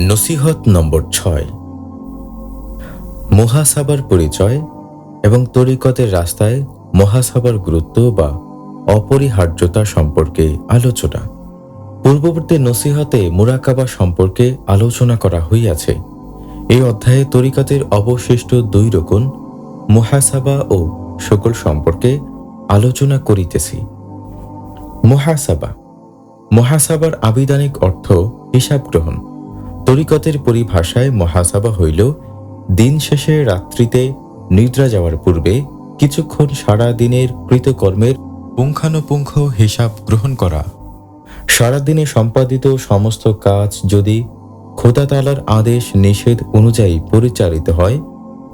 নসিহত নম্বর 6, মুহাসাবার পরিচয় এবং তরিকতের রাস্তায় মুহাসাবার গুরুত্ব বা অপরিহার্যতা সম্পর্কে আলোচনা। পূর্ববর্তী নসিহতে মুরাকাবা সম্পর্কে আলোচনা করা হইয়াছে। এই অধ্যায়ে তরিকতের অবশিষ্ট 2 রকম মুহাসাবা ও শুকর সম্পর্কে আলোচনা করিতেছি। মুহাসাবার আবিধানিক অর্থ হিসাব গ্রহণ। তরিকতের পরিভাষায় মুহাসাবা হইল দিন শেষে রাত্রিতে নিদ্রা যাওয়ার পূর্বে কিছুক্ষণ সারা দিনের কৃতকর্মের পুঙ্খানুপুঙ্খ হিসাব গ্রহণ করা। সারাদিনে সম্পাদিত সমস্ত কাজ যদি খোদা তাআলার আদেশ নিষেধ অনুযায়ী পরিচালিত হয়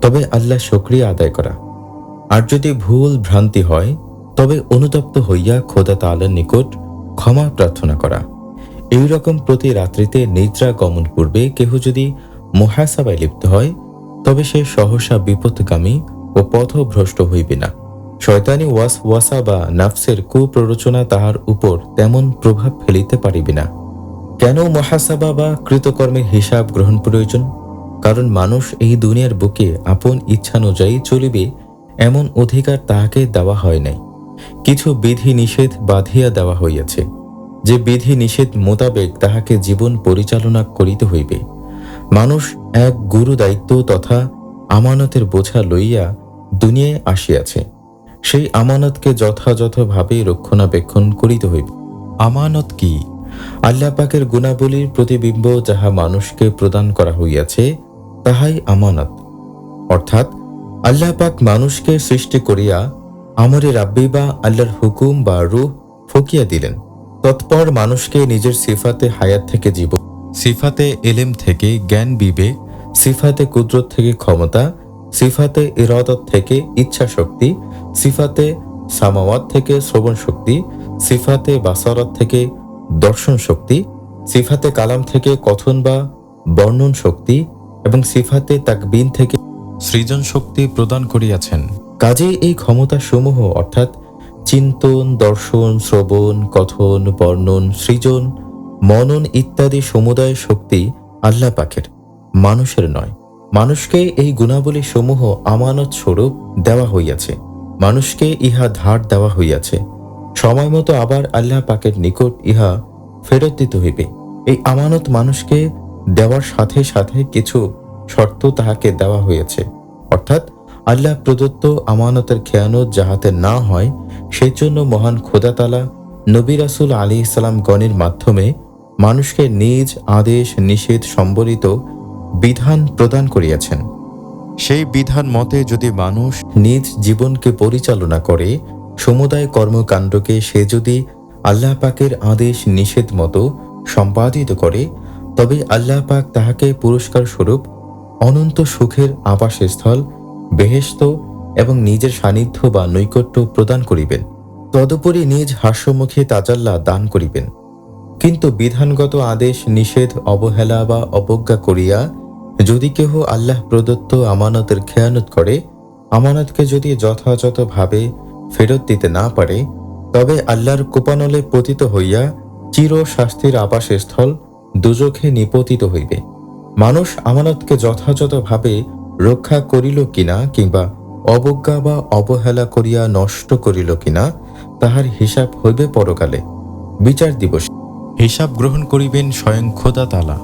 তবে আল্লাহ শুকরিয়া আদায় করা, আর যদি ভুল ভ্রান্তি হয় তবে অনুতপ্ত হইয়া খোদা তাআলার নিকট ক্ষমা প্রার্থনা করা। এই রকম প্রতি রাত্রিতে নিদ্রা গমন পূর্বে কেহ যদি মুহাসাবায় লিপ্ত হয় তবে সে সহসা বিপদগামী ও পথভ্রষ্ট হইবে না। শয়তানি ওয়াসওয়াসা বা নাফসের কুপ্ররোচনা তাহার উপর তেমন প্রভাব ফেলিতে পারিবে না। কেন মুহাসাবা বা কৃতকর্মের হিসাব গ্রহণ প্রয়োজন? কারণ মানুষ এই দুনিয়ার বুকে আপন ইচ্ছানুযায়ী চলিবে এমন অধিকার তাহাকে দেওয়া হয় নাই। কিছু বিধি নিষেধ বাঁধিয়া দেওয়া হইয়াছে, যে বিধি নিষেধ মোতাবেক তাহাকে জীবন পরিচালনা করিতে হইবে। মানুষ এক গুরু দায়িত্ব তথা আমানতের বোঝা লইয়া দুনিয়ায় আসিয়াছে। সেই আমানতকে যথাযথভাবে রক্ষণাবেক্ষণ করিতে হইবে। আমানত কি? আল্লাহ পাকের গুণাবলীর প্রতিবিম্ব যাহা মানুষকে প্রদান করা হইয়াছে তাহাই আমানত। অর্থাৎ আল্লাহ পাক মানুষকে সৃষ্টি করিয়া আমরে রাব্বি বা আল্লাহর হুকুম বা রূহ ফকিয়া দিলেন। তৎপর মানুষকে নিজের সিফাতে হায়াত থেকে জীবন, সিফাতে এলেম থেকে জ্ঞান বিবেক, সিফাতে কুদরত থেকে ক্ষমতা, সিফাতে ইরাদত থেকে ইচ্ছা শক্তি, সিফাতে সামাওয়াত থেকে শ্রবণ শক্তি, সিফাতে বাসারত থেকে দর্শন শক্তি, সিফাতে কালাম থেকে কথন বা বর্ণন শক্তি এবং সিফাতে তাকবিন থেকে সৃজন শক্তি প্রদান করিয়াছেন। কাজেই এই ক্ষমতা সমূহ অর্থাৎ চিন্তন, দর্শন, শ্রবণ, কথন, বর্ণন, সৃজন, মনন ইত্যাদি সমুদায় শক্তি আল্লাহ পাকের, মানুষের নয়। মানুষকে এই গুণাবলী সমূহ আমানত স্বরূপ দেওয়া হইয়াছে। মানুষকে ইহা ধার দেওয়া হইয়াছে। সময় মতো আবার আল্লাহ পাকের নিকট ইহা ফেরত দিতে হইবে। এই আমানত মানুষকে দেওয়ার সাথে সাথে কিছু শর্ত তাহাকে দেওয়া হইয়াছে। অর্থাৎ আল্লাহ প্রদত্ত আমানতের খেয়ানত যাহাতে না হয় সেই জন্য মহান খোদা তাআলা নবী রাসূল আলাইহিস সালাম গণের মাধ্যমে মানুষকে নিজ আদেশ নিষেধ সম্বলিত বিধান প্রদান করিয়াছেন। সেই বিধান মতে যদি মানুষ নিজ জীবনকে পরিচালনা করে, সমুদায় কর্মকাণ্ডকে সে যদি আল্লাহ পাকের আদেশ নিষেধ মতো সম্পাদিত করে তবে আল্লাহ পাক তাহাকে পুরস্কার স্বরূপ অনন্ত সুখের আবাসস্থল বেহেশত এবং নিজের সান্নিধ্য বা নৈকট্য প্রদান করিবেন। তদুপরি নিজ হাস্যমুখী তাজাল্লা দান করিবেন। কিন্তু বিধানগত আদেশ নিষেধ অবহেলা বা অবজ্ঞা করিয়া যদি কেহ আল্লাহ প্রদত্ত আমানতের খেয়ানত করে, আমানতকে যদি যথাযথভাবে ফেরত দিতে না পারে তবে আল্লাহর কোপানলে পতিত হইয়া চির শাস্তির আবাসস্থল দুজখে নিপতিত হইবে। মানুষ আমানতকে যথাযথভাবে রক্ষা করিল কিনা কিংবা অবজ্ঞা বা অবহেলা করিয়া নষ্ট করিল কিনা তাহার হিসাব হইবে পরকালে, বিচার দিবসে। হিসাব গ্রহণ করিবেন স্বয়ং খোদা তাআলা।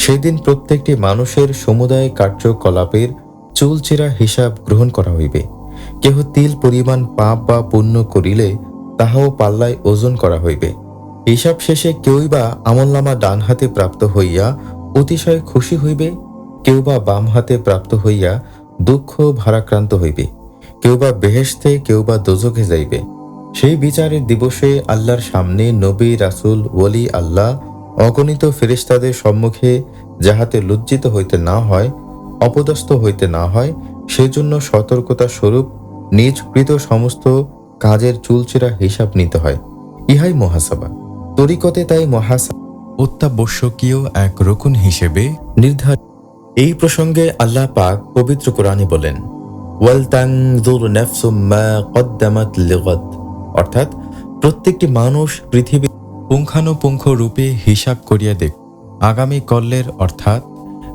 সেদিন প্রত্যেকটি মানুষের সমুদায় কার্যকলাপের চুলচেরা হিসাব গ্রহণ করা হইবে। কেহ তিল পরিমাণ পাপ বা পুণ্য করিলে তাহাও পাল্লায় ওজন করা হইবে। হিসাব শেষে কেউই বা আমলনামা ডান হাতে প্রাপ্ত হইয়া অতিশয় খুশি হইবে, কেউ বা বাম হাতে প্রাপ্ত হইয়া দুঃখ ভারাক্রান্ত হইবে, কেউ বা বেহেশতে কেউ বা দোজখে যাইবে। সেই বিচারের দিবসে আল্লাহর সামনে নবী রাসূল ওলি আল্লাহ অগণিত ফেরেশতাদের সম্মুখে যাহাতে লজ্জিত হইতে না হয়, অপদস্থ হইতে না হয়, সেজন্য সতর্কতা স্বরূপ নিজ কৃত সমস্ত কাজের চুলচেরা হিসাব নিতে হয়। ইহাই মুহাসাবা। তরিকতে তাই মুহাসাবা অত্যাবশ্যকীয় এক রুকন হিসেবে নির্ধারিত। এই প্রসঙ্গে আল্লাহ পাক পবিত্র কোরআনে বলেন, ওয়াল তানজুর নাফসুম মা কদ্দামাত লিগাদ, অর্থাৎ প্রত্যেকটি মানুষ পৃথিবীর পুঙ্খানুপুঙ্খ রূপে হিসাব করিয়া দেখ। আগামী কল্যের অর্থাৎ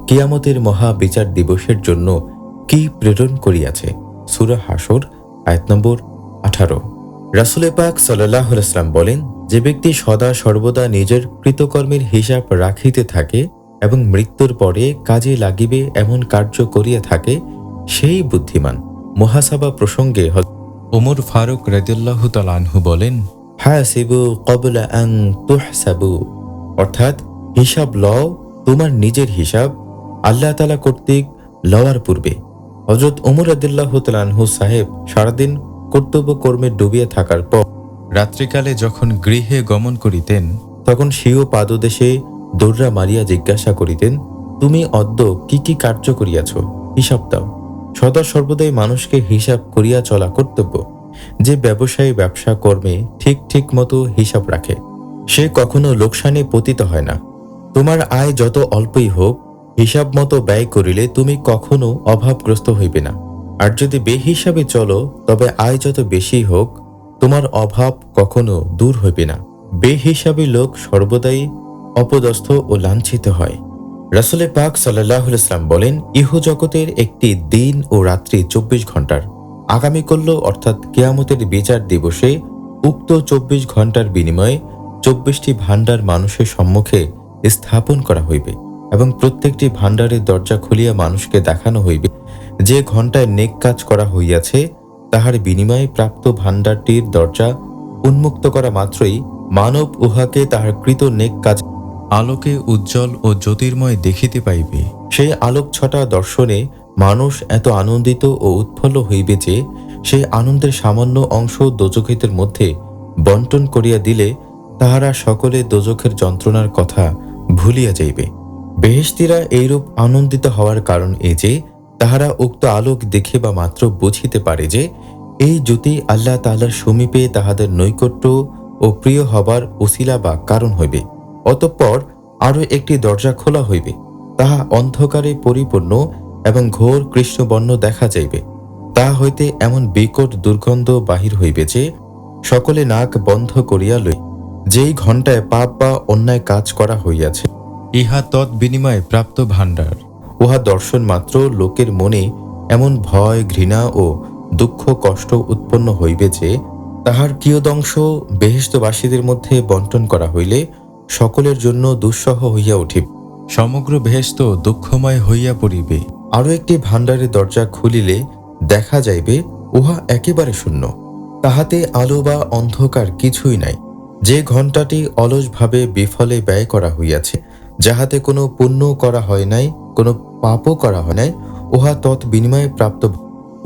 কিয়ামতের মহা বিচার দিবসের জন্য কি প্রেরণ করিয়াছে। সূরা হাসর আয়াত নম্বর 18। রাসূল পাক সাল্লাল্লাহু আলাইহি ওয়াসাল্লাম বলেন, যে ব্যক্তি সদা সর্বদা নিজের কৃতকর্মের হিসাব রাখিতে থাকে এবং মৃত্যুর পরে কাজে লাগিবে এমন কার্য করিয়া থাকে, সেই বুদ্ধিমান। মুহাসাবা প্রসঙ্গে ওমর ফারুক রাদিয়াল্লাহু তাআলা আনহু বলেন, হাসিবু ক্বাবলা আন তুহসাবু, অর্থাৎ হিসাব লও, তোমার নিজের হিসাব আল্লাহ তাআলা কর্তৃক লওয়ার পূর্বে। হযরত ওমর রাদিয়াল্লাহু তাআলা আনহু সাহেব সারাদিন কর্তব্য কর্মে ডুবিয়া থাকার পর রাত্রিকালে যখন গৃহে গমন করিতেন, তখন স্বীয় পাদদেশে দৌড়া মারিয়া জিজ্ঞাসা করিতেন, তুমি অদ্য কি কি কার্য করিয়াছ, হিসাব দাও। সদা সর্বদাই মানুষকে হিসাব করিয়া চলা কর্তব্য। যে ব্যবসায়ী ব্যবসা কর্মে ঠিক ঠিক মতো হিসাব রাখে, সে কখনো লোকসানে পতিত হয় না। তোমার আয় যত অল্পই হোক, হিসাব মতো ব্যয় করিলে তুমি কখনো অভাবগ্রস্ত হইবে না। আর যদি বেহিসাবে চলো, তবে আয় যত বেশি হোক, তোমার অভাব কখনো দূর হইবে না। বেহিসাবী লোক সর্বদাই অপদস্থ ও লাঞ্ছিত হয়। রাসূল পাক সাল্লাল্লাহু আলাইহি ওয়াসাল্লাম বলেন, ইহজগতের একটি দিন ও রাত্রি 24 ঘন্টার। আগামীকল্য অর্থাৎ কিয়ামতের বিচার দিবসে উক্ত 24 ঘন্টার বিনিময়ে 24টি ভাণ্ডার মানুষের সম্মুখে স্থাপন করা হইবে এবং প্রত্যেকটি ভাণ্ডারের দরজা খুলিয়া মানুষকে দেখানো হইবে, যে ঘণ্টায় নেক কাজ করা হইয়াছে তাহার বিনিময়ে প্রাপ্ত ভাণ্ডারটির দরজা উন্মুক্ত করা মাত্রই মানব উহাকে তাহার কৃত নেক কাজ আলোকে উজ্জ্বল ও জ্যোতির্ময় দেখিতে পাইবে। সেই আলোক ছটা দর্শনে মানুষ এত আনন্দিত ও উৎফুল্ল হইবে যে সেই আনন্দের সামান্য অংশ দোজখীদের মধ্যে বন্টন করিয়া দিলে তাহারা সকলে দোজখের যন্ত্রণার কথা ভুলিয়া যাইবে। বেহেশতীরা এইরূপ আনন্দিত হওয়ার কারণ এই যে তাহারা উক্ত আলোক দেখিবা মাত্র বুঝিতে পারে যে এই জ্যোতি আল্লাহ তাআলার সমীপে তাহাদের নৈকট্য ও প্রিয় হবার উসিলা বা কারণ হইবে। অতঃপর আরও একটি দরজা খোলা হইবে, তাহা অন্ধকারে পরিপূর্ণ এবং ঘোর কৃষ্ণবর্ণ দেখা যাইবে। তাহা হইতে এমন বিকট দুর্গন্ধ বাহির হইবে যে সকলে নাক বন্ধ করিয়া লই। যেই ঘণ্টায় পাপ বা অন্যায় কাজ করা হইয়াছে, ইহা তৎ বিনিময়ে প্রাপ্ত ভাণ্ডার, উহা দর্শন মাত্র লোকের মনে এমন ভয়, ঘৃণা ও দুঃখ কষ্ট উৎপন্ন হইবে যে তাহার কিয়দংশ বেহেশতবাসীদের মধ্যে বন্টন করা হইলে সকলের জন্য দুঃসহ হইয়া উঠিবে, সমগ্র বেহেশত দুঃখময় হইয়া পড়িবে। আরও একটি ভাণ্ডারের দরজা খুলিলে দেখা যাইবে উহা একেবারে শূন্য, তাহাতে আলো বা অন্ধকার কিছুই নাই। যে ঘণ্টাটি অলসভাবে বিফলে ব্যয় করা হইয়াছে, যাহাতে কোনো পুণ্য করা হয় নাই, কোনো পাপও করা হয় নাই, উহা তৎ বিনিময়ে প্রাপ্ত।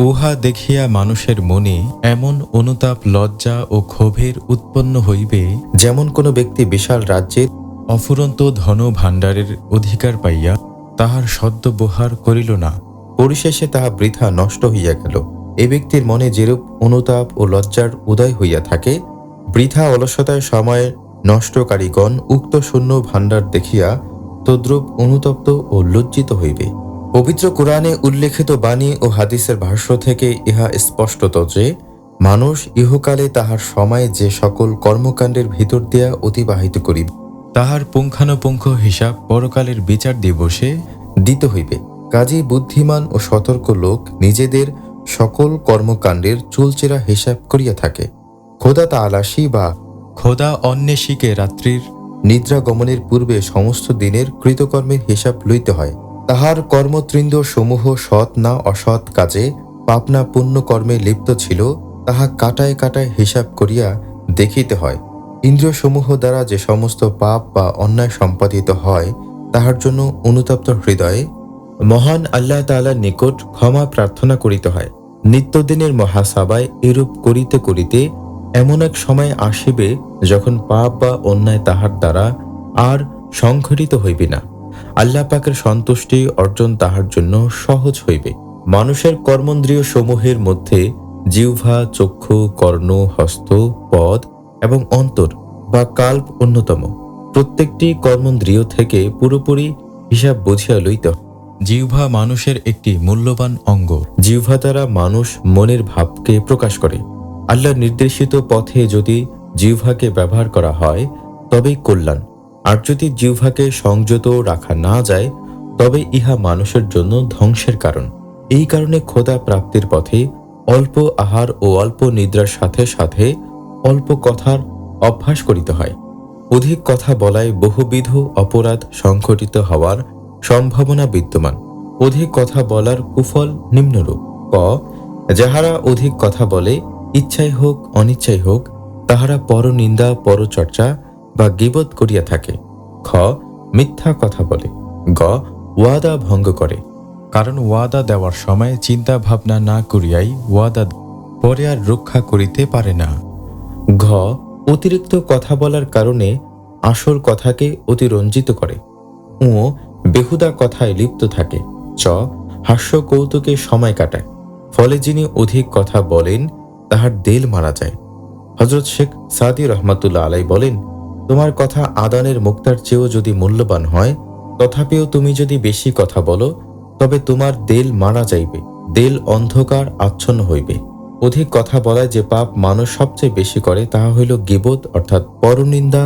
উহা দেখিয়া মানুষের মনে এমন অনুতাপ, লজ্জা ও ক্ষোভের উৎপন্ন হইবে, যেমন কোনো ব্যক্তি বিশাল রাজ্যের অফুরন্ত ধন ভাণ্ডারের অধিকার পাইয়া তাহার সদ্ব্যবহার করিল না, পরিশেষে তাহা বৃথা নষ্ট হইয়া গেল। এ ব্যক্তির মনে যেরূপ অনুতাপ ও লজ্জার উদয় হইয়া থাকে, বৃথা অলসতায় সময় নষ্টকারীগণ উক্ত শূন্য ভাণ্ডার দেখিয়া তদ্রূপ অনুতপ্ত ও লজ্জিত হইবে। পবিত্র কুরআনে উল্লেখিত বাণী ও হাদিসের ভাষ্য থেকে ইহা স্পষ্টত যে মানুষ ইহকালে তাহার সময় যে সকল কর্মকাণ্ডের ভিতর দিয়া অতিবাহিত করিবে, তাহার পুঙ্খানুপুঙ্খ হিসাব পরকালের বিচার দিবসে দিতে হইবে। কাজেই বুদ্ধিমান ও সতর্ক লোক নিজেদের সকল কর্মকাণ্ডের চুলচেরা হিসাব করিয়া থাকে। খোদা তাআলাশী বা খোদা অন্বেষীকে রাত্রির নিদ্রা গমনের পূর্বে সমস্ত দিনের কৃতকর্মের হিসাব লইতে হয়। তাহার কর্মতৃন্দ সমূহ সৎ না অসৎ কাজে, পাপ না পুণ্য কর্মে লিপ্ত ছিল, তাহা কাটায় কাটায় হিসাব করিয়া দেখিতে হয়। ইন্দ্রিয় সমূহ দ্বারা যে সমস্ত পাপ বা অন্যায় সম্পাদিত হয়, তাহার জন্য অনুতপ্ত হৃদয়ে মহান আল্লাহ তাআলার নিকট ক্ষমা প্রার্থনা করিতে হয়। নিত্যদিনের মহাসাবায় এরূপ করিতে করিতে এমন এক সময় আসিবে যখন পাপ বা অন্যায় তাহার দ্বারা আর সংঘটিত হইবে না। আল্লাহ পাকের সন্তুষ্টি অর্জন তাহার জন্য সহজ হইবে। মানুষের কর্মেন্দ্রিয় সমূহের মধ্যে জিহ্বা, চক্ষু, কর্ণ, হস্ত, পদ এবং অন্তর বা কাল্প অন্যতম। প্রত্যেকটি কর্মেন্দ্রিয় থেকে পুরোপুরি হিসাব বুঝিয়া লইতে হয়। জিহ্বা মানুষের একটি মূল্যবান অঙ্গ। জিহ্বা দ্বারা মানুষ মনের ভাবকে প্রকাশ করে। আল্লাহর নির্দেশিত পথে যদি জিহ্বাকে ব্যবহার করা হয় তবেই কল্যাণ। আর যদি জিহ্বাকে সংযত রাখা না যায় তবে ইহা মানুষের জন্য ধ্বংসের কারণ। এই কারণে খোদা প্রাপ্তির পথে অল্প আহার ও অল্প নিদ্রার সাথে সাথে অল্প কথার অভ্যাস করিতে হয়। অধিক কথা বলায় বহুবিধ অপরাধ সংঘটিত হওয়ার সম্ভাবনা বিদ্যমান। অধিক কথা বলার কুফল নিম্নরূপ: ক, যাহারা অধিক কথা বলে, ইচ্ছাই হোক অনিচ্ছাই হোক, তাহারা পরনিন্দা পরচর্চা বা গীবত করিয়া থাকে। খ, মিথ্যা কথা বলে। গ, ওয়াদা ভঙ্গ করে, কারণ ওয়াদা দেওয়ার সময় চিন্তা ভাবনা না করিয়াই ওয়াদা পরে আর রক্ষা করিতে পারে না। ঘ, অতিরিক্ত কথা বলার কারণে আসল কথাকে অতিরঞ্জিত করে। ও, বেহুদা কথায় লিপ্ত থাকে। চ, হাস্য কৌতুকে সময় কাটায়, ফলে যিনি অধিক কথা বলেন তাহার দেল মারা যায়। হযরত শেখ সাদি রহমাতুল্লাহ আলাই বলেন, তোমার কথা আদানের মুক্তার চেয়েও যদি মূল্যবান হয়, তথাপিও তুমি যদি বেশি কথা বলো তবে তোমার দেল মারা যাইবে, দেল অন্ধকার আচ্ছন্ন হইবে। অধিক কথা বলায় যে পাপ মানুষ সবচেয়ে বেশি করে তাহা হইল গীবত অর্থাৎ পরনিন্দা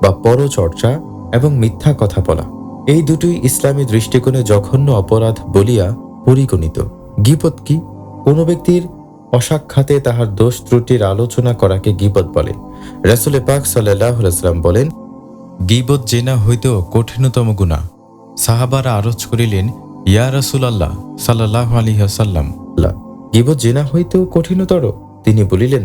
বা পরচর্চা এবং মিথ্যা কথা বলা। এই দুটোই ইসলামী দৃষ্টিকোণে জঘন্য অপরাধ বলিয়া পরিগণিত। গীবত কি? কোনো ব্যক্তির অসাক্ষাতে তাহার দোষ ত্রুটির আলোচনা করাকে গীবত বলে। রাসূল পাক সাল্লাল্লাহু আলাইহি ওয়াসাল্লাম বলেন, গীবত জেনা হইতেও কঠিনতম গুনাহ। সাহাবারা আরজ করিলেন, ইয়া রাসূলুল্লাহ সাল্লাল্লাহু আলাইহি ওয়াসাল্লাম, গীবত জেনা হইতেও কঠিনতর? তিনি বলিলেন,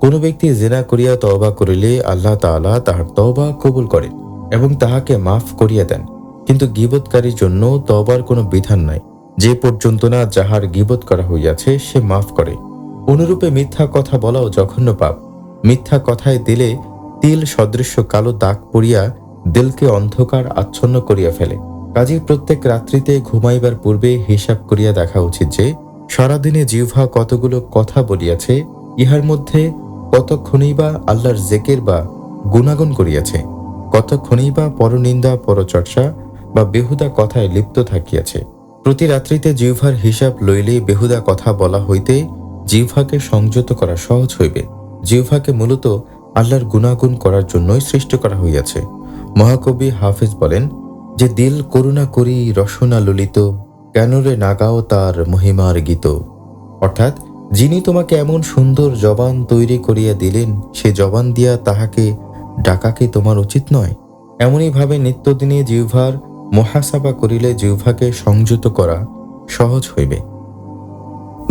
কোনো ব্যক্তি জেনা করিয়া তওবা করিলে আল্লাহ তাআলা তাহার তওবা কবুল করেন এবং তাহাকে মাফ করিয়া দেন, কিন্তু গীবতকারীর জন্য তওবার কোনো বিধান নাই, যে পর্যন্ত না যাহার গীবত করা হইয়াছে সে মাফ করে। অনুরূপে মিথ্যা কথা বলাও জঘন্য পাপ। মিথ্যা কথায় দিলে তিল সদৃশ্য কালো দাগ পড়িয়া দিলকে অন্ধকার আচ্ছন্ন করিয়া ফেলে। কাজেই প্রত্যেক রাত্রিতে ঘুমাইবার পূর্বে হিসাব করিয়া দেখা উচিত যে সারাদিনে জিহ্বা কতগুলো কথা বলিয়াছে, ইহার মধ্যে কতক্ষণই বা আল্লাহর জিকির বা গুণাগুণ করিয়াছে, কতক্ষণই বা পরনিন্দা পরচর্চা বা বেহুদা কথায় লিপ্ত থাকিয়াছে। প্রতি রাত্রিতে জিহ্বার হিসাব লইলে বেহুদা কথা বলা হইতে জিহ্বাকে সংযত করা সহজ হইবে। জিহ্বাকে মূলত আল্লাহর গুণাগুণ করার জন্যই সৃষ্টি করা হইয়াছে। মহাকবি হাফিজ বলেন, যে দিল করুণা করি রসনা ললিত, কেন রে নাগাও তার মহিমার গীত। অর্থাৎ যিনি তোমাকে এমন সুন্দর জবান তৈরি করিয়া দিলেন, সে জবান দিয়া তাহাকে ডাকা কি তোমার উচিত নয়? এমনই ভাবে নিত্যদিনে জিহ্বার মুহাসাবা করিলে জিহ্বাকে সংযত করা সহজ হইবে।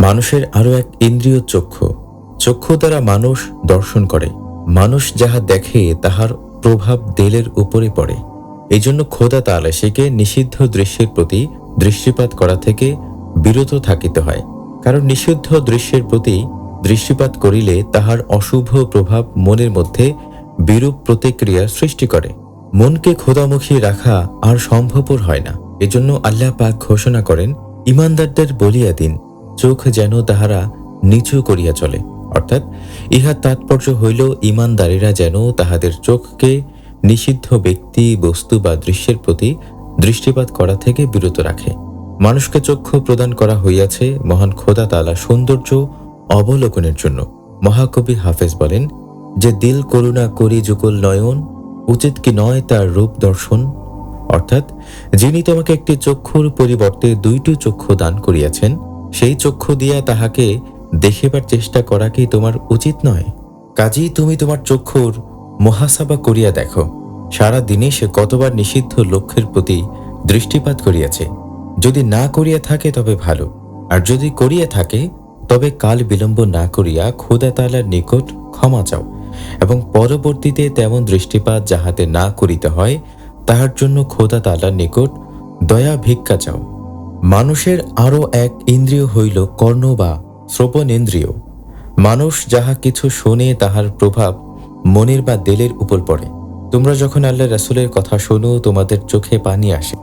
মানুষের আরো এক ইন্দ্রিয় চক্ষু। চক্ষু দ্বারা মানুষ দর্শন করে। মানুষ যাহা দেখে তাহার প্রভাব দেলের উপরে পড়ে। এই জন্য খোদা তাআলা সেকে নিষিদ্ধ দৃশ্যের প্রতি দৃষ্টিপাত করা থেকে বিরত থাকিতে হয়, কারণ নিষিদ্ধ দৃশ্যের প্রতি দৃষ্টিপাত করিলে তাহার অশুভ প্রভাব মনের মধ্যে বিরূপ প্রতিক্রিয়া সৃষ্টি করে। মনকে খোদামুখী রাখা আর সম্ভবপর হয় না। এজন্য আল্লাহ পাক ঘোষণা করেন, ইমানদারদের বলিয়া দিন, চোখ যেন তাহারা নিচু করিয়া চলে। অর্থাৎ ইহার তাৎপর্য হইল ইমানদারেরা যেন তাহাদের চোখকে নিষিদ্ধ ব্যক্তি বস্তু বা দৃশ্যের প্রতি দৃষ্টিপাত করা থেকে বিরত রাখে। মানুষকে চক্ষু প্রদান করা হইয়াছে মহান খোদা তাআলা সৌন্দর্য অবলোকনের জন্য। মহাকবি হাফেজ বলেন, যে দিল করুণা করি যুগল নয়ন, উচিত কি নয় তার রূপ দর্শন। অর্থাৎ যিনি তোমাকে একটি চক্ষুর পরিবর্তে দুইটি চক্ষু দান করিয়াছেন, সেই চক্ষু দিয়া তাহাকে দেখিবার চেষ্টা করা কি তোমার উচিত নয়? কাজেই তুমি তোমার চক্ষুর মুহাসাবা করিয়া দেখো, সারা দিনে সে কতবার নিষিদ্ধ লক্ষ্যের প্রতি দৃষ্টিপাত করিয়াছে। যদি না করিয়া থাকে তবে ভালো, আর যদি করিয়া থাকে তবে কাল বিলম্ব না করিয়া খোদা তাআলার নিকট ক্ষমা চাও এবং পরবর্তীতে তেমন দৃষ্টিপাত যাহাতে না করিতে হয় তাহার জন্য খোদা তাআলার নিকট দয়া ভিক্ষা চাও। মানুষের আরো এক ইন্দ্রিয় হইল কর্ণ বা শ্রবণেন্দ্রিয়। মানুষ যাহা কিছু শোনে তাহার প্রভাব মনের বা দেলের উপর পড়ে। তোমরা যখন আল্লাহ রাসূলের কথা শোনো তোমাদের চোখে পানি আসে,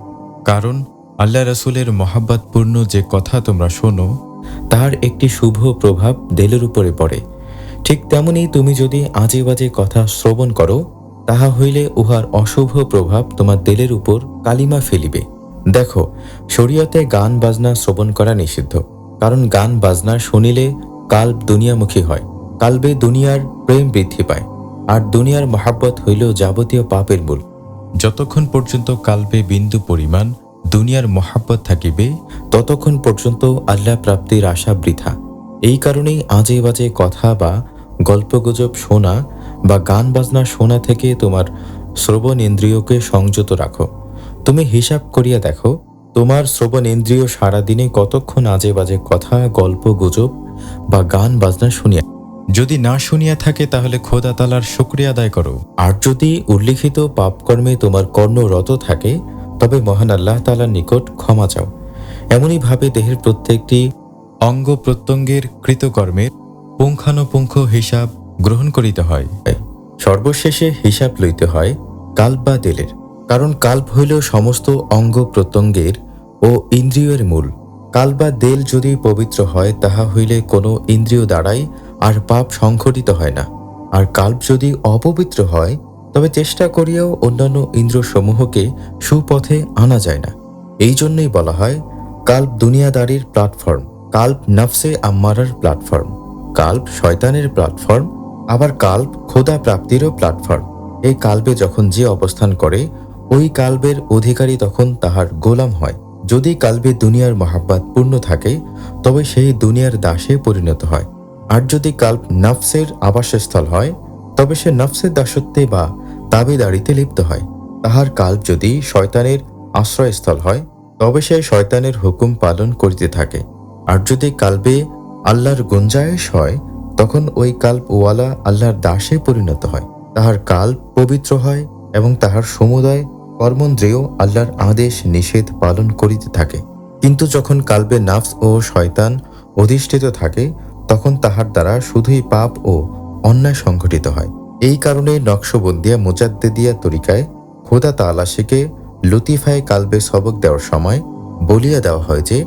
কারণ আল্লাহ রাসূলের মহাব্বতপূর্ণ যে কথা তোমরা শোনো তাহার একটি শুভ প্রভাব দেলের উপরে পড়ে। ঠিক তেমনি তুমি যদি আজে বাজে কথা শ্রবণ করো, তাহা হইলে উহার অশুভ প্রভাব তোমার দেলের উপর কালিমা ফেলিবে। দেখো, শরীয়তে গান বাজনা শ্রবণ করা নিষিদ্ধ, কারণ গান বাজনা শুনিলে কাল্ব দুনিয়ামুখী হয়, কাল্বে দুনিয়ার প্রেম বৃদ্ধি পায়, আর দুনিয়ার মহাব্বত হইল যাবতীয় পাপের মূল। যতক্ষণ পর্যন্ত কালবে বিন্দু পরিমাণ দুনিয়ার মহাব্বত থাকিবে ততক্ষণ পর্যন্ত আল্লাহ প্রাপ্তির আশা বৃথা। এই কারণেই আজে বাজে কথা বা গল্পগুজব শোনা বা গান বাজনা শোনা থেকে তোমার শ্রবণেন্দ্রিয়কে সংযত রাখো। তুমি হিসাব করিয়া দেখো, তোমার শ্রবণেন্দ্রিয় সারাদিনে কতক্ষণ আজে বাজে কথা, গল্প গুজব বা গান বাজনা শুনিয়া। যদি না শুনিয়া থাকে তাহলে খোদা তাআলার শুকরিয়া আদায় করো। আর যদি উল্লিখিত পাপকর্মে তোমার কর্ণরত থাকে তবে মহান আল্লাহ তাআলার নিকট ক্ষমা চাও। এমনইভাবে দেহের প্রত্যেকটি অঙ্গ প্রত্যঙ্গের কৃতকর্মের পুঙ্খানুপুঙ্খ হিসাব গ্রহণ করিতে হয়। সর্বশেষে হিসাব লইতে হয় কাল্ব বা দিলের, কারণ কাল্ব হইল সমস্ত অঙ্গ প্রত্যঙ্গের ও ইন্দ্রিয়ের মূল। কাল্ব বা দেল যদি পবিত্র হয় তাহা হইলে কোনো ইন্দ্রিয় দ্বারাই আর পাপ সংঘটিত হয় না। আর কাল্ব যদি অপবিত্র হয় তবে চেষ্টা করিয়াও অন্যান্য ইন্দ্রিয়সমূহকে সুপথে আনা যায় না। এই জন্যই বলা হয় কাল্ব দুনিয়াদারির প্ল্যাটফর্ম, কাল্ব নফসে আম্মারার প্ল্যাটফর্ম, কাল্ব শয়তানের প্ল্যাটফর্ম, আবার কাল্ব খোদা প্রাপ্তিরও প্ল্যাটফর্ম। এই কাল্বে যখন যে অবস্থান করে ওই কাল্বের অধিকারী তখন তাহার গোলাম হয়। যদি কাল্বে দুনিয়ার মহাব্বত পূর্ণ থাকে তবে সেই দুনিয়ার দাসে পরিণত হয়। আর যদি কাল্ব নফসের আবাসস্থল হয় তবে সে নফসের দাসত্বে বা দাবিদারিতে লিপ্ত হয়। তাহার কাল্ব যদি শয়তানের আশ্রয়স্থল হয় তবে সে শয়তানের হুকুম পালন করিতে থাকে। আর যদি কাল্বে আল্লাহর গুঞ্জায়েশ হয় তখন ওই কাল্ব ওয়ালা আল্লাহর দাসে পরিণত হয়। তাহার কাল্ব পবিত্র হয় এবং তাহার সমুদয় কর্মেন্দ্রিয় আল্লাহর আদেশ নিষেধ পালন করিতে থাকে। কিন্তু যখন কাল্বে নাফস ও শয়তান অধিষ্ঠিত থাকে তখন তাহার দ্বারা শুধুই পাপ ও অন্যায় সংঘটিত হয়। এই কারণে নকশবন্দিয়া মুজাদ্দেদিয়া তরিকায় খোদা তাআলাকে লতিফায়ে কাল্বে সবক দেওয়ার সময় বলিয়া দেওয়া হয় যে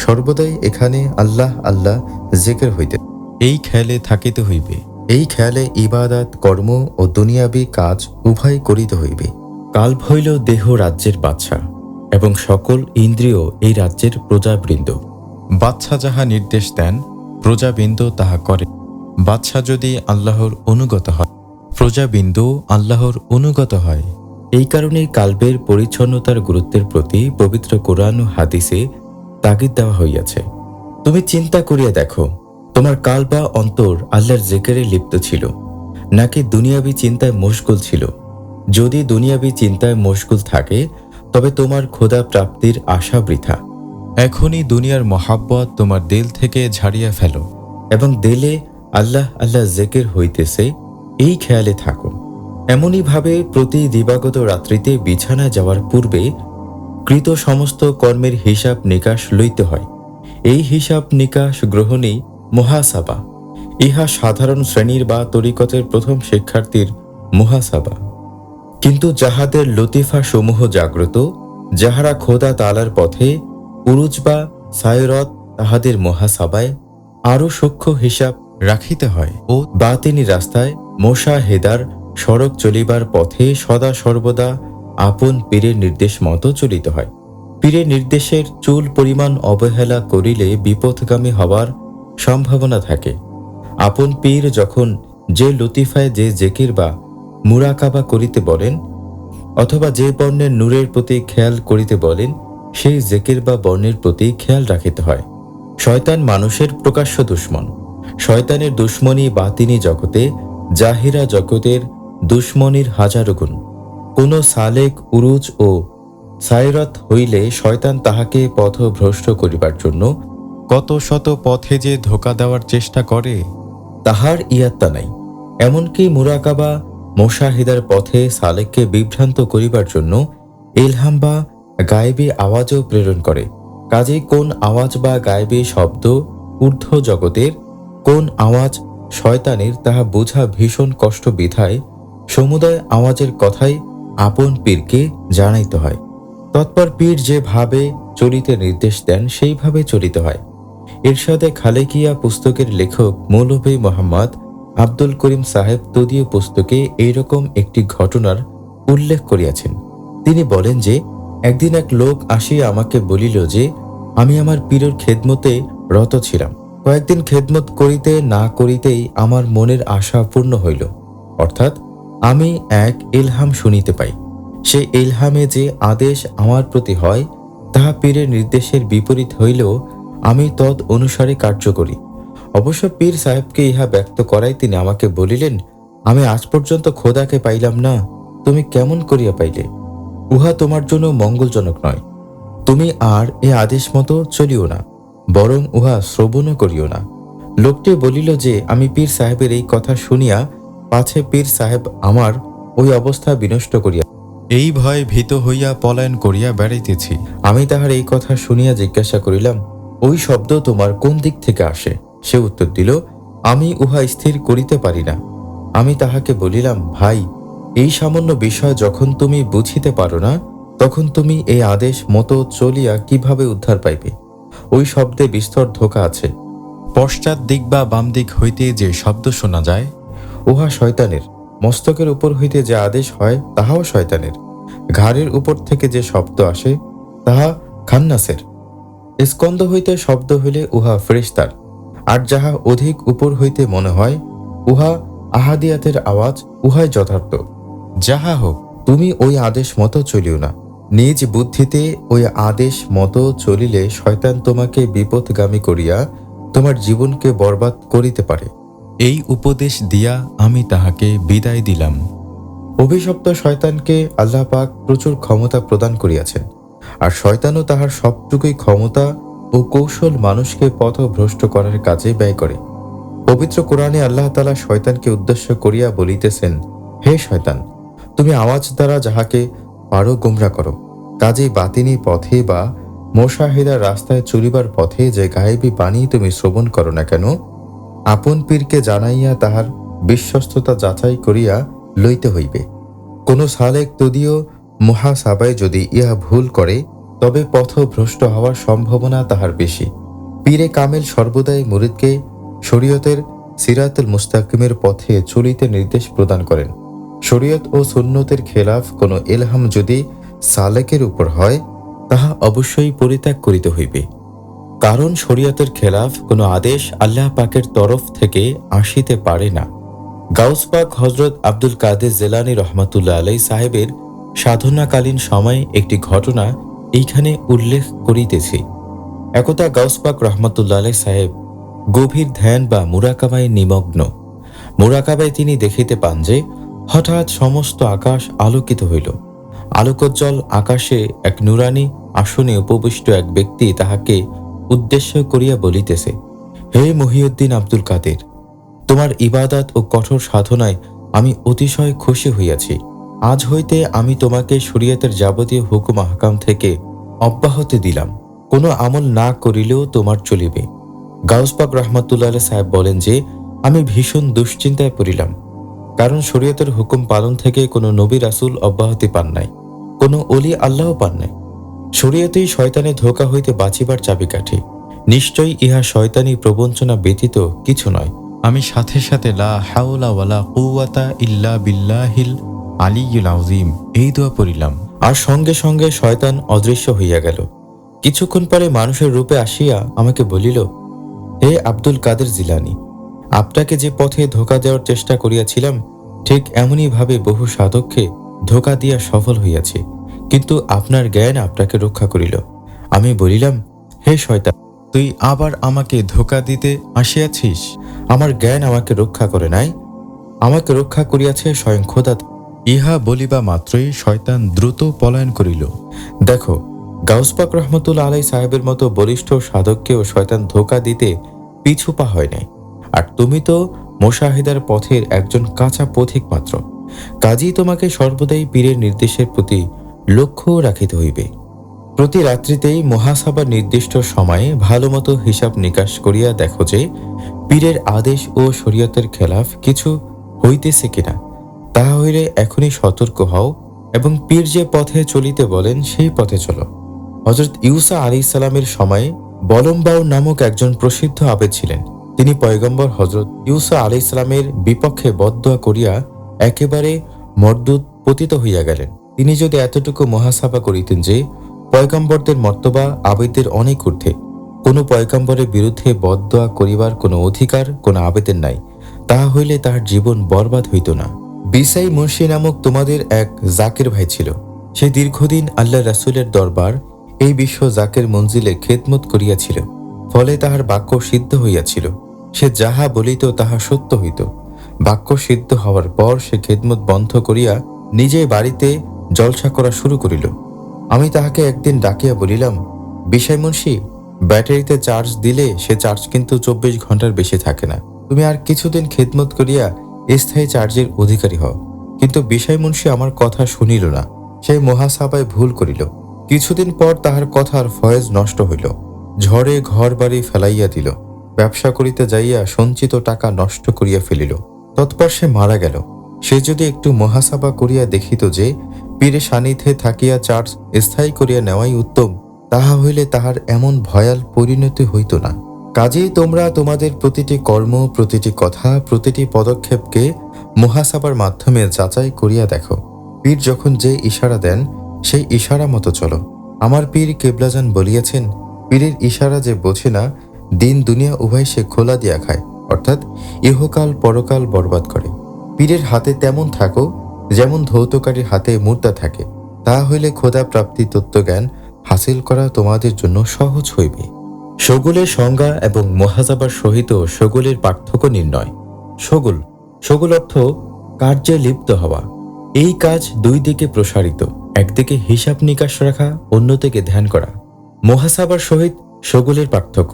সর্বদাই এখানে আল্লাহ আল্লাহ জিকির হইতে, এই খেয়ালে থাকিতে হইবে। এই খেয়ালে ইবাদত কর্ম ও দুনিয়াবী কাজ উভয় করিতে হইবে। কাল্ব হইল দেহ রাজ্যের বাদশা এবং সকল ইন্দ্রিয় এই রাজ্যের প্রজাবৃন্দ। বাদশা যাহা নির্দেশ দেন প্রজাবৃন্দ তাহা করে। বাদশা যদি আল্লাহর অনুগত হয় প্রজাবৃন্দ আল্লাহর অনুগত হয়। এই কারণেই কাল্বের পরিচ্ছন্নতার গুরুত্বের প্রতি পবিত্র কোরআন ও হাদিসে তাগিদ দেওয়া হইয়াছে। তুমি চিন্তা করিয়া দেখো, তোমার কাল্ব বা অন্তর আল্লাহর জিকিরে লিপ্ত ছিল নাকি দুনিয়াবী চিন্তায় মশগুল ছিল? যদি দুনিয়াবী চিন্তায় মশগুল থাকে তবে তোমার খোদা প্রাপ্তির আশা বৃথা। এখনই দুনিয়ার মহাব্বত তোমার দিল থেকে ঝাড়িয়া ফেলো এবং দিলে আল্লাহ আল্লাহ জিকির হইতেছে এই খেয়ালে থাকো। এমনইভাবে প্রতি দিবাগত রাত্রিতে বিছানায় যাওয়ার পূর্বে কৃত সমস্ত কর্মের হিসাব নিকাশ লইতে হয়। এই হিসাব নিকাশ গ্রহণেই মুহাসাবা। ইহা সাধারণ শ্রেণীর বা তরিকতের প্রথম শিক্ষার্থীর মুহাসাবা। কিন্তু যাহাদের লতিফা সমূহ জাগ্রত, যাহারা খোদা তাআলার পথে উরুজ বা সায়রত, তাহাদের মুহাসাবায় আরও সূক্ষ্ম হিসাব রাখিতে হয় ও বাতিনি রাস্তায় মোশাহেদার সড়ক চলিবার পথে সদা সর্বদা আপন পীরের নির্দেশ মতো চলিতে হয়। পীরের নির্দেশের চুল পরিমাণ অবহেলা করিলে বিপথগামী হওয়ার সম্ভাবনা থাকে। আপন পীর যখন যে লতিফায় যে জিকির বা মুরাকাবা করিতে বলেন অথবা যে বর্ণের নূরের প্রতি খেয়াল করিতে বলেন সেই জিকির বা বর্ণের প্রতি খেয়াল রাখিতে হয়। শয়তান মানুষের প্রকাশ্য দুশ্মন। শয়তানের দুশ্মনী বাতিনি জগতে জাহিরা জগতের দুশ্মনীর হাজারো গুণ। কোন সালেক উরুজ ও সায়রত হইলে শয়তান তাহাকে পথভ্রষ্ট করিবার জন্য কত শত পথে যে ধোঁকা দেওয়ার চেষ্টা করে তাহার ইয়াত্তা নাই। এমনকি মুরাকাবা মোশাহিদার পথে সালেককে বিভ্রান্ত করিবার জন্য ইলহাম বা গায়েবী আওয়াজও প্রেরণ করে। কাজেই কোন আওয়াজ বা গায়েবী শব্দ ঊর্ধ্ব জগতের, কোন আওয়াজ শয়তানের তাহা বোঝা ভীষণ কষ্ট বিধায় সমুদয় আওয়াজের কথাই আপন পীরকে জানাইতে হয়। তৎপর পীর যেভাবে চলিতে নির্দেশ দেন সেইভাবে চলিতে হয়। ইরশাদে খালেকিয়া পুস্তকের লেখক মৌলভী মোহাম্মদ আব্দুল করিম সাহেব তদীয় পুস্তকে এইরকম একটি ঘটনার উল্লেখ করিয়াছেন। তিনি বলেন যে একদিন এক লোক আসিয়া আমাকে বলিল যে আমি আমার পীরের খেদমতে রত ছিলাম। কয়েকদিন খেদমত করিতে না করিতেই আমার মনের আশা পূর্ণ হইল, অর্থাৎ আমি এক ইলহাম শুনিতে পাই। সে ইলহামে যে আদেশ আমার প্রতি হয় তাহা পীরের নির্দেশের বিপরীত হইলেও আমি তদ অনুসারে কার্য করি। অবশ্য পীর সাহেবকে ইহা ব্যক্ত করাই তিনি আমাকে বলিলেন, আমি আজ পর্যন্ত খোদাকে পাইলাম না, তুমি কেমন করিয়া পাইলে? উহা তোমার জন্য মঙ্গলজনক নয়। তুমি আর এ আদেশ মতো চলিও না, বরং উহা শ্রবণও করিও না। লোকটি বলিল যে আমি পীর সাহেবের এই কথা শুনিয়া পাছে পীর সাহেব আমার ওই অবস্থা বিনষ্ট করিয়া এই ভয়ে ভীত হইয়া পলায়ন করিয়া বেড়াইতেছি। আমি তাহার এই কথা শুনিয়া জিজ্ঞাসা করিলাম, ওই শব্দ তোমার কোন দিক থেকে আসে? সে উত্তর দিল, আমি উহা স্থির করিতে পারি না। আমি তাহাকে বলিলাম, ভাই, এই সামান্য বিষয় যখন তুমি বুঝিতে পারো না, তখন তুমি এই আদেশ মতো চলিয়া কিভাবে উদ্ধার পাইবে? ওই শব্দে বিস্তর ধোঁকা আছে। পশ্চাৎ দিক বা বাম দিক হইতে যে শব্দ শোনা যায়, উহা শয়তানের। মস্তকের উপর হইতে যে আদেশ হয়, তাহাও শয়তানের। ঘাড়ের উপর থেকে যে শব্দ আসে, তাহা খান্নাসের। স্কন্ধ হইতে শব্দ হইলে উহা ফেরেশতার। আর যাহা অধিক উপর হইতে মনে হয়, উহা আহাদিয়াতের আওয়াজ, উহাই যথার্থ। যাহা হোক, তুমি ওই আদেশ মতো চলিও না। নিজ বুদ্ধিতে ওই আদেশ মতো চলিলে শয়তান তোমাকে বিপথগামী করিয়া তোমার জীবনকে বরবাদ করিতে পারে। এই উপদেশ দিয়া আমি তাহাকে বিদায় দিলাম। অভিশপ্ত শয়তানকে আল্লাহ পাক প্রচুর ক্ষমতা প্রদান করিয়াছেন, আর শয়তানও তাহার সবটুকুই ক্ষমতা ও কৌশল মানুষকে পথভ্রষ্ট করার কাজে ব্যয় করে। পবিত্র কোরআনে আল্লাহ তাআলা শয়তানকে উদ্দেশ্য করিয়া বলিতেছেন, হে শয়তান, তুমি আওয়াজ দ্বারা যাহাকে পারো গোমরা করো। কাজেই বাতিনি পথে বা মোশাহিদার রাস্তায় চলিবার পথে যে গায়েবী বাণী তুমি শ্রবণ করো না কেন, আপন পীরকে জানাইয়া তাহার বিশ্বস্ততা যাচাই করিয়া লইতে হইবে। কোন সালেক তদীয় মুহাসাবায় যদি ইহা ভুল করে, তবে পথভ্রষ্ট হওয়ার সম্ভাবনা তাহার বেশি। পীরে কামেল সর্বদাই মুরিদকে শরীয়তের সিরাতুল মুস্তাকিমের পথে চলিতে নির্দেশ প্রদান করেন। শরীয়ত ও সুন্নতের খেলাফ কোনো ইলহাম যদি সালেকের উপর হয়, তাহা অবশ্যই পরিত্যাগ করিতে হইবে। কারণ শরীয়তের খেলাফ কোনো আদেশ আল্লাহ পাকের তরফ থেকে আসিতে পারে না। গাউস পাক হযরত আব্দুল কাদের জিলানী রহমাতুল্লাহ আলাইহি সাহেবের সাধনাকালীন সময়ে একটি ঘটনা এইখানে উল্লেখ করিতেছি। একদা গাউস পাক রহমাতুল্লাহ আলাইহি সাহেব গভীর ধ্যান বা মুরাকাবায় নিমগ্ন। মুরাকাবায় তিনি দেখিতে পান যে হঠাৎ সমস্ত আকাশ আলোকিত হইল। আলোকোজ্জ্বল আকাশে এক নুরানি আসনে উপবিষ্ট এক ব্যক্তি তাহাকে উদ্দেশ্য করিয়া বলিতেছে, হে মহিউদ্দিন আব্দুল কাদের, তোমার ইবাদত ও কঠোর সাধনায় আমি অতিশয় খুশি হইয়াছি। আজ হইতে আমি তোমাকে শরীয়তের যাবতীয় হুকুম আহকাম থেকে অব্যাহতি দিলাম। কোনো আমল না করিলেও তোমার চলিবে। গাউস পাক রহমাতুল্লাহ আলাইহি সাহেব বলেন যে আমি ভীষণ দুশ্চিন্তায় পড়িলাম, কারণ শরীয়তের হুকুম পালন থেকে কোনো নবী রাসূল অব্যাহতি পান নাই, কোনো অলি আল্লাহ পান নাই। শরীয়তেই শয়তানের ধোঁকা হইতে বাঁচিবার চাবিকাঠি। নিশ্চয়ই ইহা শয়তানি প্রবঞ্চনা ব্যতীত কিছু নয়। আমি সাথে সাথে লা হাওলা ওয়ালা কুওয়াতা ইল্লা বিল্লাহিল আলিয়্যিল আযীম এই দোয়া পড়িলাম, আর সঙ্গে সঙ্গে শয়তান অদৃশ্য হইয়া গেল। কিছুক্ষণ পরে মানুষের রূপে আসিয়া আমাকে বলিল, হে আব্দুল কাদের জিলানী, আপনাকে যে পথে ধোঁকা দেওয়ার চেষ্টা করিয়াছিলাম, ঠিক এমনই ভাবে বহু সাধককে ধোঁকা দিয়া সফল হইয়াছি, কিন্তু আপনার জ্ঞান আপনাকে রক্ষা করিল। আমি বলিলাম, হে শয়তান, তুই আবার আমাকে ধোঁকা দিতে আসিয়াছিস? আমার জ্ঞান আমাকে রক্ষা করে নাই, আমাকে রক্ষা করিয়াছে স্বয়ং খোদা। ইহা বলিবা মাত্রই শয়তান দ্রুত পলায়ন করিল। দেখো, গাউস পাক রহমতুল্লাহ আলাইহি সাহেবের মতো বলিষ্ঠ সাধককেও শয়তান ধোঁকা দিতে পিছু পা হয় নাই। আর তুমি তো মুশাহিদার পথের একজন কাঁচা পথিক মাত্র। কাজেই তোমাকে সর্বদাই পীরের নির্দেশের প্রতি লক্ষ্য রাখিতে হইবে। প্রতি রাত্রিতেই মুহাসাবার নির্দিষ্ট সময়ে ভালোমতো হিসাব নিকাশ করিয়া দেখো যে পীরের আদেশ ও শরীয়তের খেলাফ কিছু হইতেছে কিনা। তাহা হইলে এখনই সতর্ক হও এবং পীর যে পথে চলিতে বলেন সেই পথে চলো। হযরত ইউসা আলাইহিস সালামের সময়ে বলম্বাউ নামক একজন প্রসিদ্ধ আবেদ ছিলেন। তিনি পয়গম্বর হযরত ইউসা আলাইহিস সালামের বিপক্ষে বদদোয়া করিয়া একেবারে মরদুদ পতিত হইয়া গেলেন। তিনি যদি এতটুকু মুহাসাবা করিতেন যে পয়গম্বরদের মর্তবা আবেদের অনেক ঊর্ধ্বে, কোনো পয়গম্বরের বিরুদ্ধে বদদোয়া করিবার কোনো অধিকার কোনো আবেদের নাই, তাহা হইলে তাহার জীবন বরবাদ হইত না। বিসাই মুন্সি নামক তোমাদের এক জাকির ভাই ছিল। সে দীর্ঘদিন আল্লাহ রাসূলের দরবার এই বিশ্ব জাকের মঞ্জিলে খেদমত করিয়াছিল, ফলে তাহার বাক্য সিদ্ধ হইয়াছিল। সে যাহা বলিত তাহা সত্য হইত। বাক্য সিদ্ধ হওয়ার পর সে খেদমত বন্ধ করিয়া নিজে বাড়িতে জলসা করা শুরু করিল। আমি তাহাকে একদিন ডাকিয়া বলিলাম, বিষয় মুন্সি, ব্যাটারিতে চার্জ দিলে সে চার্জ কিন্তু 24 ঘন্টার বেশি থাকে না। তুমি আর কিছুদিন খেদমত করিয়া স্থায়ী চার্জের অধিকারী হও। কিন্তু বিষয় মুন্সি আমার কথা শুনিল না। সে মহাসাবায় ভুল করিল। কিছুদিন পর তাহার কথার ফয়েজ নষ্ট হইল। ঝড়ে ঘর বাড়ি ফেলাইয়া দিল। ব্যবসা করিতে যাইয়া সঞ্চিত টাকা নষ্ট করিয়া ফেলিল। তৎপর সে মারা গেল। সে যদি একটু মহাসাবা করিয়া দেখিত যে পীরের সান্নিধ্যে থাকিয়া চার্জ স্থায়ী করিয়া নেওয়াই উত্তম, তাহা হইলে তাহার এমন ভয়াল পরিণতি হইত না। কাজেই তোমরা তোমাদের প্রতিটি কর্ম, প্রতিটি কথা, প্রতিটি পদক্ষেপকে মুহাসাবার মাধ্যমে যাচাই করিয়া দেখো। পীর যখন যে ইশারা দেন সেই ইশারা মতো চলো। আমার পীর কেবলাজান বলিয়াছেন, পীরের ইশারা যে বোঝে না, দিন দুনিয়া উভয় সে খোলা দিয়া খায়, অর্থাৎ ইহকাল পরকাল বরবাদ করে। পীরের হাতে তেমন থাকো যেমন ধৌতকারীর হাতে মুদ্রা থাকে, তাহা হইলে খোদা প্রাপ্তি তত্ত্বজ্ঞান হাসিল করা তোমাদের জন্য সহজ হইবে। শগুলের সংজ্ঞা এবং মুহাসাবার সহিত শগুলের পার্থক্য নির্ণয়। শগুল শগুল অর্থ কার্যে লিপ্ত হওয়া। এই কাজ দুই দিকে প্রসারিত, একদিকে হিসাব নিকাশ রাখা, অন্যদিকে ধ্যান করা। মুহাসাবার সহিত শগুলের পার্থক্য।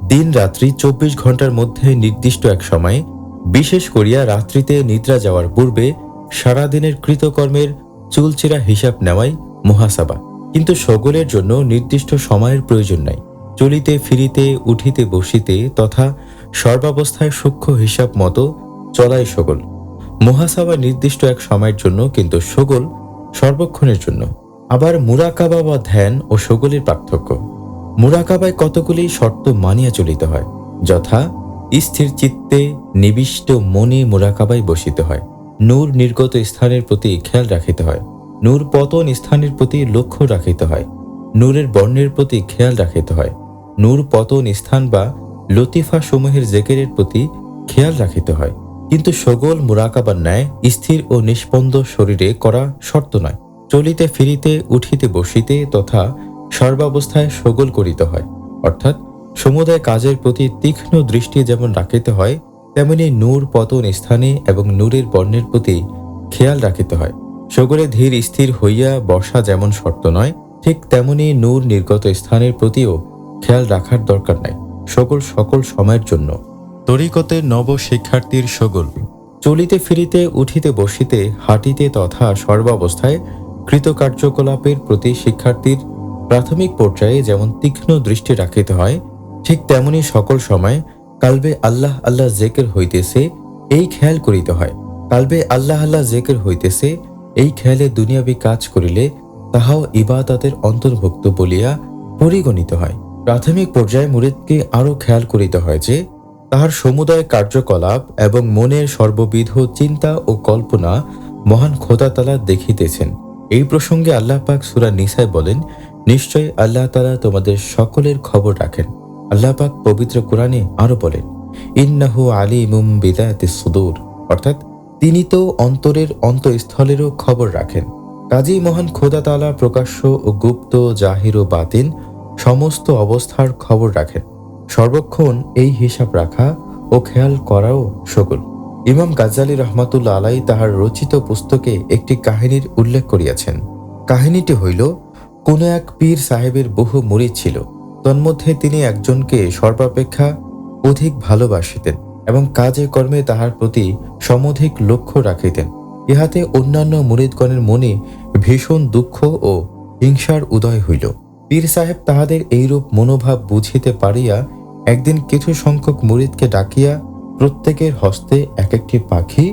দিন রাত্রি 24 ঘন্টার মধ্যে নির্দিষ্ট এক সময়ে, বিশেষ করিয়া রাত্রিতে নিদ্রা যাওয়ার পূর্বে সারাদিনের কৃতকর্মের চুলচেরা হিসাব নেওয়াই মুহাসাবা। কিন্তু শগুলের জন্য নির্দিষ্ট সময়ের প্রয়োজন নাই। চলিতে ফিরিতে, উঠিতে বসিতে তথা সর্বাবস্থায় সূক্ষ্ম হিসাব মতো চলাই শগুল। মুহাসাবা নির্দিষ্ট এক সময়ের জন্য, কিন্তু শগুল সর্বক্ষণের জন্য। আবার মুরাকাবা বা ধ্যান ও শগুলের পার্থক্য। মুরাকাবায় কতগুলি শর্ত মানিয়া চলিতে হয়, যথা স্থির চিত্তে নিবিষ্ট মনে মুরাকাবায় বসিতে হয়, নূর নির্গত স্থানের প্রতি খেয়াল রাখিতে হয়, নূর পতন স্থানের প্রতি লক্ষ্য রাখিতে হয়, নূরের বর্ণের প্রতি খেয়াল রাখিতে হয়, নূর পতন স্থান বা লতিফা সমূহের জেকেরের প্রতি খেয়াল রাখিতে হয়। কিন্তু শগুল মুরাকাবার ন্যায় স্থির ও নিষ্পন্দ শরীরে করা শর্ত নয়। চলিতে ফিরিতে, উঠিতে বসিতে তথা সর্বাবস্থায় শগুল করিতে হয়, অর্থাৎ সমুদায় কাজের প্রতি তীক্ষ্ণ দৃষ্টি যেমন রাখিতে হয়, তেমনি নূর পতন স্থানে এবং নূরের বর্ণের প্রতি খেয়াল রাখিতে হয়। শগুলে ধীর স্থির হইয়া বসা যেমন শর্ত নয়, ঠিক তেমনি নূর নির্গত স্থানের প্রতিও খেয়াল রাখার দরকার নাই। শগুল সকল সময়ের জন্য। তরিকতের নব শিক্ষার্থীর শগুল। চলিতে ফিরিতে, উঠিতে বসিতে, হাঁটিতে তথা সর্বাবস্থায় কৃতকার্যকলাপের প্রতি শিক্ষার্থীর প্রাথমিক পর্যায়ে যেমন তীক্ষ্ণ দৃষ্টি রাখিতে হয়, ঠিক তেমনি সকল সময় কালবে আল্লাহ আল্লাহ জেকের হইতেছে এই খেয়াল করিতে হয়। কালবে আল্লাহ আল্লাহ জেকের হইতেছে এই খেয়ালে দুনিয়াবি কাজ করিলে তাহাও ইবাদতের অন্তর্ভুক্ত বলিয়া পরিগণিত হয়। প্রাথমিক পর্যায়ে মুরিদকে আরও খেয়াল করিতে হয় যে তাহার সমুদায় কার্যকলাপ এবং মনের সর্ববিধ চিন্তা ও কল্পনা মহান খোদা তাআলা দেখিতেছেন। এই প্রসঙ্গে আল্লাহ পাক সূরা নিসায় বলেন, নিশ্চয় আল্লাহ তাআলা তোমাদের সকলের খবর রাখেন। আল্লাহ পাক পবিত্র কোরআনে আরো বলেন, ইন্নাহু আলিমুম বিযাতিস সুদূর, অর্থাৎ তিনি তো অন্তরের অন্তঃস্থলেরও খবর রাখেন। কাজেই মহান খোদা তাআলা প্রকাশ্য ও গুপ্ত, জাহির ও বাতিন সমস্ত অবস্থার খবর রাখেন। সর্বক্ষণ এই হিসাব রাখা ও খেয়াল করাও শগুল। ইমাম গাজ্জালী রহমাতুল্লাহ আলাইহি তাহার রচিত পুস্তকে একটি কাহিনীর উল্লেখ করিয়াছেন। কাহিনীটি হইল, কোন এক পীর সাহেবের বহু মুরিদ ছিল। তন্মধ্যে তিনি একজনকে সর্বাপেক্ষা অধিক ভালোবাসিতেন এবং কাজে কর্মে তাহার প্রতি সমধিক লক্ষ্য রাখিতেন। ইহাতে অন্যান্য মুরিদগণের মনে ভীষণ দুঃখ ও হিংসার উদয় হইল। পীর সাহেব তাহাদের এইরূপ মনোভাব বুঝিতে পারিয়া একদিন কিছু সংখ্যক মুরিদকে ডাকিয়া প্রত্যেকের হস্তে এক একটি পাখি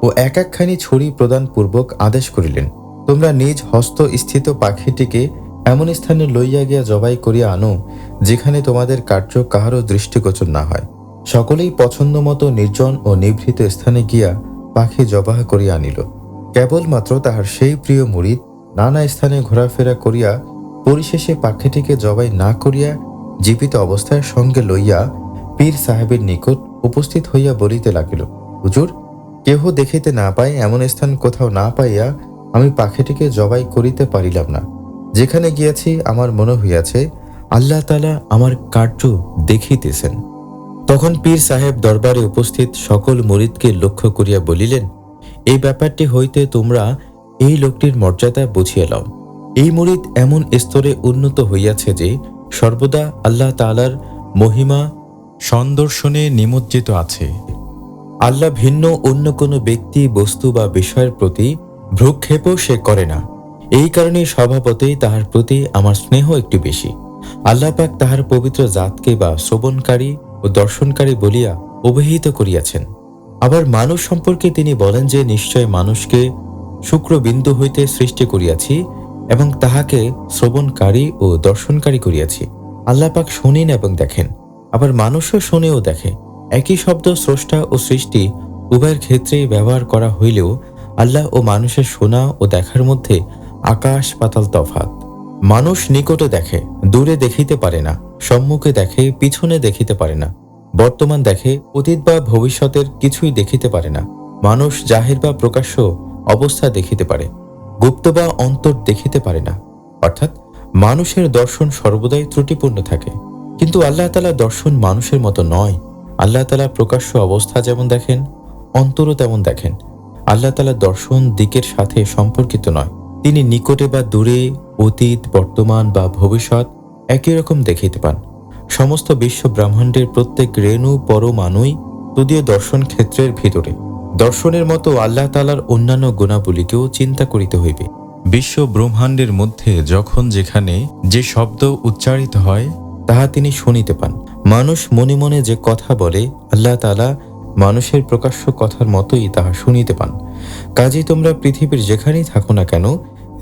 ও এক একখানি ছড়ি প্রদান পূর্বক আদেশ করিলেন, তোমরা নিজ হস্ত স্থিত পাখিটিকে এমন স্থানে লইয়া গিয়া জবাই করিয়া আনো যেখানে তোমাদের কার্য কাহারও দৃষ্টিগোচর না হয়। সকলেই পছন্দ মতো নির্জন ও নিভৃত স্থানে গিয়া পাখি জবাহ করিয়া আনিল। কেবলমাত্র তাহার সেই প্রিয় মুরিদ নানা স্থানে ঘোরাফেরা করিয়া পরিশেষে পাখিটিকে জবাই না করিয়া জীবিত অবস্থায় সঙ্গে লইয়া পীর সাহেবের নিকট উপস্থিত হইয়া বলিতে লাগিল, হুজুর, কেহ দেখিতে না পায় এমন স্থান কোথাও না পাইয়া আমি পাখিটিকে জবাই করিতে পারিলাম না। যেখানে গিয়াছি আমার মনে হইয়াছে আল্লাহ তাআলা আমার কার্য দেখিতেছেন। তখন পীর সাহেব দরবারে উপস্থিত সকল মুরিদকে লক্ষ্য করিয়া বলিলেন, এই ব্যাপারটি হইতে তোমরা এই লোকটির মর্যাদা বুঝিয়ে লও। এই মুরিদ এমন স্তরে উন্নত হইয়াছে যে সর্বদা আল্লাহ তাআলার মহিমা সন্দর্শনে নিমজ্জিত আছে। আল্লাহ ভিন্ন অন্য কোনো ব্যক্তি, বস্তু বা বিষয়ের প্রতি ভ্রুক্ষেপও সে করে না। এই কারণে স্বভাবতই তাহার প্রতি আমার স্নেহ একটু বেশি। আল্লাহ পাক তাহার পবিত্র জাতকে বা শ্রবণকারী ও দর্শনকারী বলিয়া অভিহিত করিয়াছেন। আবার মানুষ সম্পর্কে তিনি বলেন যে নিশ্চয় মানুষকে শুক্রবিন্দু হইতে সৃষ্টি করিয়াছি এবং তাহাকে শ্রবণকারী ও দর্শনকারী করিয়াছি। আল্লাহ পাক শোনেন এবং দেখেন, আবার মানুষও শোনে ও দেখে। একই শব্দ স্রষ্টা ও সৃষ্টি উভয়ের ক্ষেত্রেই ব্যবহার করা হইলেও আল্লাহ ও মানুষের শোনা ও দেখার মধ্যে আকাশ পাতাল তফাত। মানুষ নিকটে দেখে, দূরে দেখিতে পারে না, সম্মুখে দেখে, পিছনে দেখিতে পারে না, বর্তমান দেখে, অতীত বা ভবিষ্যতের কিছুই দেখিতে পারে না। মানুষ জাহির বা প্রকাশ্য অবস্থা দেখিতে পারে, গুপ্ত বা অন্তর দেখিতে পারে না। অর্থাৎ মানুষের দর্শন সর্বদাই ত্রুটিপূর্ণ থাকে। কিন্তু আল্লাহ তাআলা দর্শন মানুষের মতো নয়। আল্লাহ তাআলা প্রকাশ্য অবস্থা যেমন দেখেন, অন্তরও তেমন দেখেন। আল্লাহ তাআলা দর্শন দিকের সাথে সম্পর্কিত নয়। তিনি নিকটে বা দূরে, অতীত, বর্তমান বা ভবিষ্যৎ একই রকম দেখিতে পান। সমস্ত বিশ্ব ব্রহ্মাণ্ডের প্রত্যেক রেণু পরমাণুই তদীয় দর্শন ক্ষেত্রের ভিতরে। দর্শনের মতো আল্লাহ তাআলার অন্যান্য গুণাবলীকেও চিন্তা করিতে হইবে। বিশ্ব ব্রহ্মাণ্ডের মধ্যে যখন যেখানে যে শব্দ উচ্চারিত হয় তাহা তিনি শুনিতে পান। মানুষ মনে মনে যে কথা বলে আল্লাহ তাআলা মানুষের প্রকাশ্য কথার মতোই তাহা শুনিতে পান। কাজেই তোমরা পৃথিবীর যেখানেই থাকো না কেন,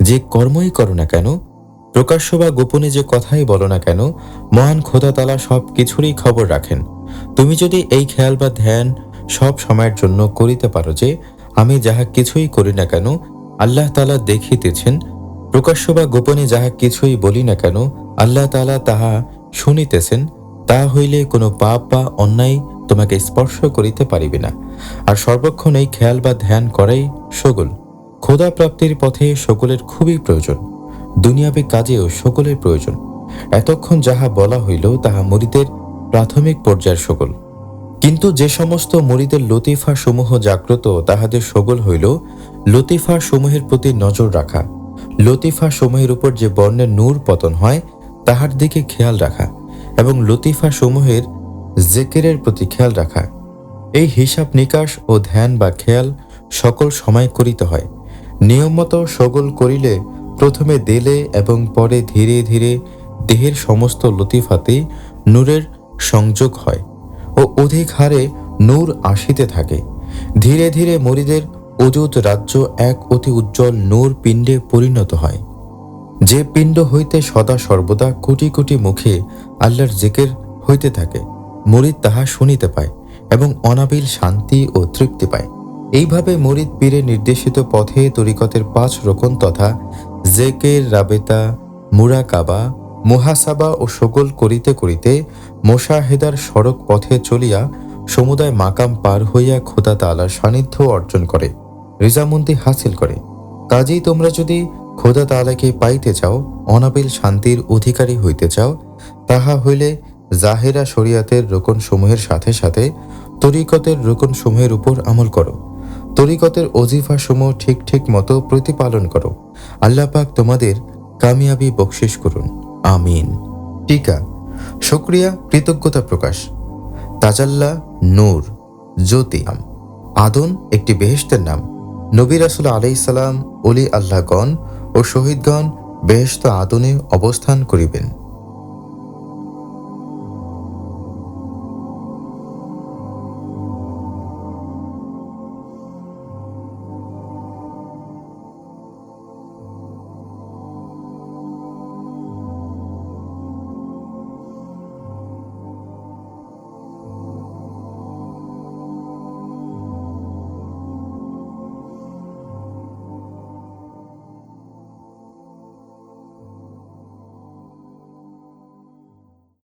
যে কর্মই করো না কেন, প্রকাশ্য বা গোপনে যে কথাই বলো না কেন, মহান খোদা তাআলা সব কিছুরই খবর রাখেন। তুমি যদি এই খেয়াল বা ধ্যান সব সময়ের জন্য করিতে পারো যে আমি যাহা কিছুই করি না কেন আল্লাহ তাআলা দেখিতেছেন, প্রকাশ্য বা গোপনে যাহা কিছুই বলি না কেন আল্লাহ তাআলা তাহা শুনিতেছেন, তা হইলে কোনো পাপ বা অন্যায় তোমাকে স্পর্শ করিতে পারিবে না। আর সর্বক্ষণ এই খেয়াল বা ধ্যান করাই সগুল। খোদা প্রাপ্তির পথে সকলের খুবই প্রয়োজন, দুনিয়াবী কাজেও সকলের প্রয়োজন। এতক্ষণ যাহা বলা হইল তাহা মুরিদের প্রাথমিক পর্যায়ের সকল। কিন্তু যে সমস্ত মুরিদের লতিফা সমূহ জাগ্রত, তাহাদের সগল হইল লতিফা সমূহের প্রতি নজর রাখা, লতিফা সমূহের উপর যে বর্ণের নূর পতন হয় তাহার দিকে খেয়াল রাখা এবং লতিফা সমূহের জেকেরের প্রতি খেয়াল রাখা। এই হিসাব নিকাশ ও ধ্যান বা খেয়াল সকল সময় করিতে হয়। নিয়মমতো সগল করিলে প্রথমে দিলে এবং পরে ধীরে ধীরে দেহের সমস্ত লতিফাতে নূরের সংযোগ হয় ও অধিক হারে নূর আসিতে থাকে। ধীরে ধীরে মুরিদের অযুত রাজ্য এক অতি উজ্জ্বল নূর পিণ্ডে পরিণত হয়, যে পিণ্ড হইতে সদা সর্বদা কোটি কোটি মুখে আল্লাহর জিকির হইতে থাকে। মুরিদ তাহা শুনিতে পায় এবং অনাবিল শান্তি ও তৃপ্তি পায়। এইভাবে মুরিদ পীরের নির্দেশিত পথে তরিকতের 5 রকম তথা জেকের, রাবেতা, মুরাকাবা, মুহাসাবা ও সগল করিতে করিতে মোশাহেদার সড়ক পথে চলিয়া সমুদায় মাকাম পার হইয়া খোদা তাআলার সান্নিধ্য অর্জন করে, রিজামন্দি হাসিল করে। কাজেই তোমরা যদি খোদা তাআলাকে পাইতে চাও, অনাবিল শান্তির অধিকারী হইতে চাও, তাহা হইলে জাহেরা শরিয়াতের রোকন সমূহের সাথে সাথে তরিকতের রোকন সমূহের উপর আমল করো। তরিকতের অজিফা সমূহ ঠিক ঠিক মতো প্রতিপালন করো। আল্লাহ পাক তোমাদের কামিয়াবি বকশিস করুন, আমিন। টিকা। শুকরিয়া, কৃতজ্ঞতা প্রকাশ। তাজাল্লা, নূর, জ্যোতি। আদন একটি বেহেশতের নাম। নবী রাসূল আলাইহিস সালাম, ওলি আল্লাহগণ ও শহীদগণ বেহেশত আদনে অবস্থান করিবেন।